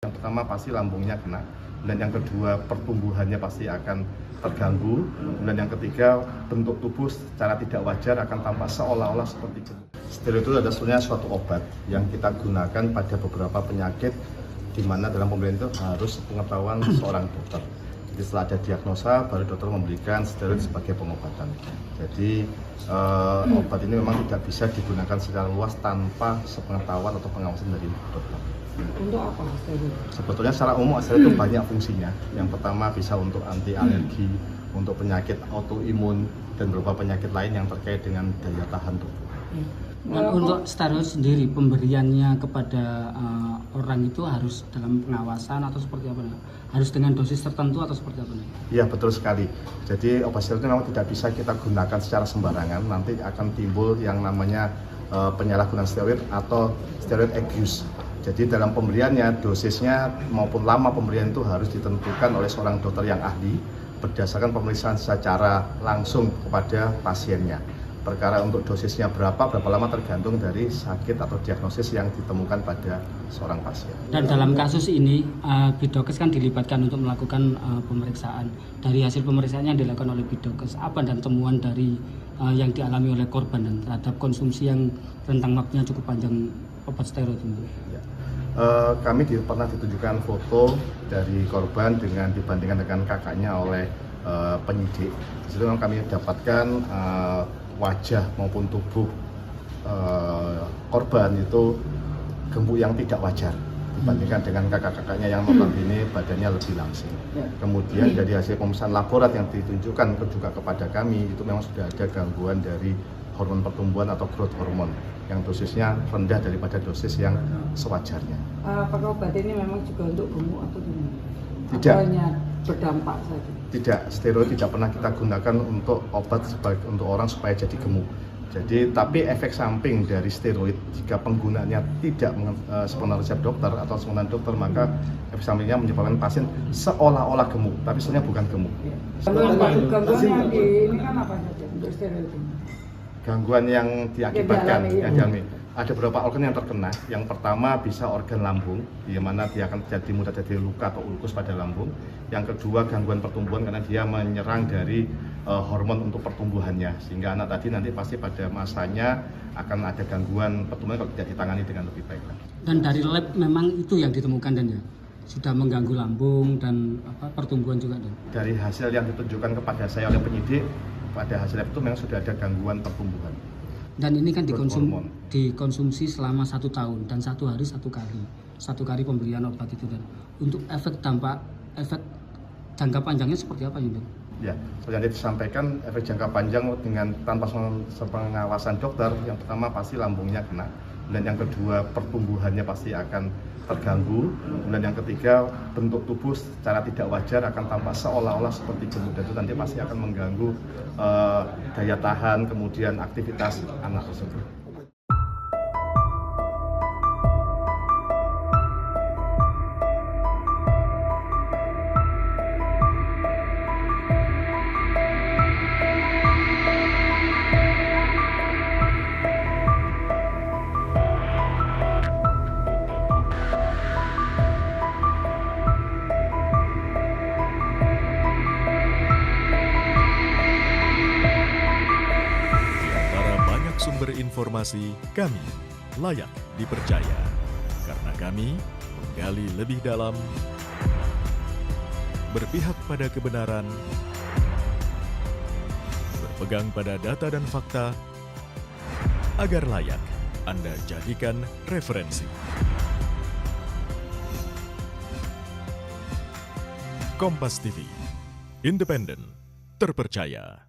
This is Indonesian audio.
Yang pertama pasti lambungnya kena, dan yang kedua pertumbuhannya pasti akan terganggu, dan yang ketiga bentuk tubuh secara tidak wajar akan tampak seolah-olah seperti gemuk. Steroid itu adalah sebenarnya suatu obat yang kita gunakan pada beberapa penyakit di mana dalam pemberian itu harus pengetahuan seorang dokter. Jadi setelah ada diagnosa baru dokter memberikan steroid sebagai pengobatan. Jadi obat ini memang tidak bisa digunakan secara luas tanpa sepengetahuan atau pengawasan dari dokter. Untuk apa steroid? Sebetulnya secara umum steroid itu banyak fungsinya. Yang pertama bisa untuk anti alergi, untuk penyakit autoimun dan beberapa penyakit lain yang terkait dengan daya tahan tubuh. Dan untuk steroid sendiri pemberiannya kepada orang itu harus dalam pengawasan atau seperti apa? Harus dengan dosis tertentu atau seperti apa? Iya, betul sekali. Jadi obat steroid itu memang tidak bisa kita gunakan secara sembarangan. Nanti akan timbul yang namanya penyalahgunaan steroid atau steroid abuse. Jadi dalam pemberiannya, dosisnya maupun lama pemberian itu harus ditentukan oleh seorang dokter yang ahli berdasarkan pemeriksaan secara langsung kepada pasiennya. Perkara untuk dosisnya berapa lama tergantung dari sakit atau diagnosis yang ditemukan pada seorang pasien. Dan dalam kasus ini, Bidokes kan dilibatkan untuk melakukan pemeriksaan. Dari hasil pemeriksaan yang dilakukan oleh Bidokes, apa dan temuan dari yang dialami oleh korban dan terhadap konsumsi yang rentang waktunya cukup panjang obat steroid ini? Ya. Kami pernah ditunjukkan foto dari korban dengan dibandingkan dengan kakaknya oleh penyidik. Di situ memang kami dapatkan wajah maupun tubuh korban itu gemuk yang tidak wajar dibandingkan dengan kakak-kakaknya yang notabene badannya lebih langsing. Kemudian dari hasil pemeriksaan laborat yang ditunjukkan juga kepada kami itu memang sudah ada gangguan dari hormon pertumbuhan atau growth hormone yang dosisnya rendah daripada dosis yang sewajarnya. Apakah obat ini memang juga untuk gemuk atau gimana? Tidak. Atau hanya berdampak saja? Tidak, steroid tidak pernah kita gunakan untuk obat untuk orang supaya jadi gemuk. Jadi, tapi efek samping dari steroid jika penggunaannya tidak sepenuhnya resep dokter atau sepengetahuan dokter, maka efek sampingnya menyebabkan pasien seolah-olah gemuk, tapi sebenarnya bukan gemuk. Gangguan yang ini kan apa saja untuk steroid ini? Gangguan yang diakibatkan, yang dialami. Ada beberapa organ yang terkena. Yang pertama bisa organ lambung, di mana dia akan mudah jadi luka atau ulkus pada lambung. Yang kedua gangguan pertumbuhan karena dia menyerang dari hormon untuk pertumbuhannya, sehingga anak tadi nanti pasti pada masanya akan ada gangguan pertumbuhan kalau tidak ditangani dengan lebih baik. Dan dari lab memang itu yang ditemukan dan ya sudah mengganggu lambung dan pertumbuhan juga dan. Dari hasil yang ditunjukkan kepada saya oleh penyidik, pada hasil lab itu memang sudah ada gangguan pertumbuhan. Dan ini kan dikonsumsi selama 1 tahun dan 1 hari 1 kali. 1 kali pemberian obat itu dan untuk efek jangka panjangnya seperti apa ini? Ya, seperti yang disampaikan, efek jangka panjang dengan tanpa pengawasan dokter, yang pertama pasti lambungnya kena, dan yang kedua pertumbuhannya pasti akan terganggu, dan yang ketiga bentuk tubuh secara tidak wajar akan tampak seolah-olah seperti gemuk, dan itu nanti pasti akan mengganggu daya tahan kemudian aktivitas anak tersebut. Sumber informasi kami layak dipercaya karena kami menggali lebih dalam, berpihak pada kebenaran, berpegang pada data dan fakta agar layak Anda jadikan referensi. Kompas TV, independen, terpercaya.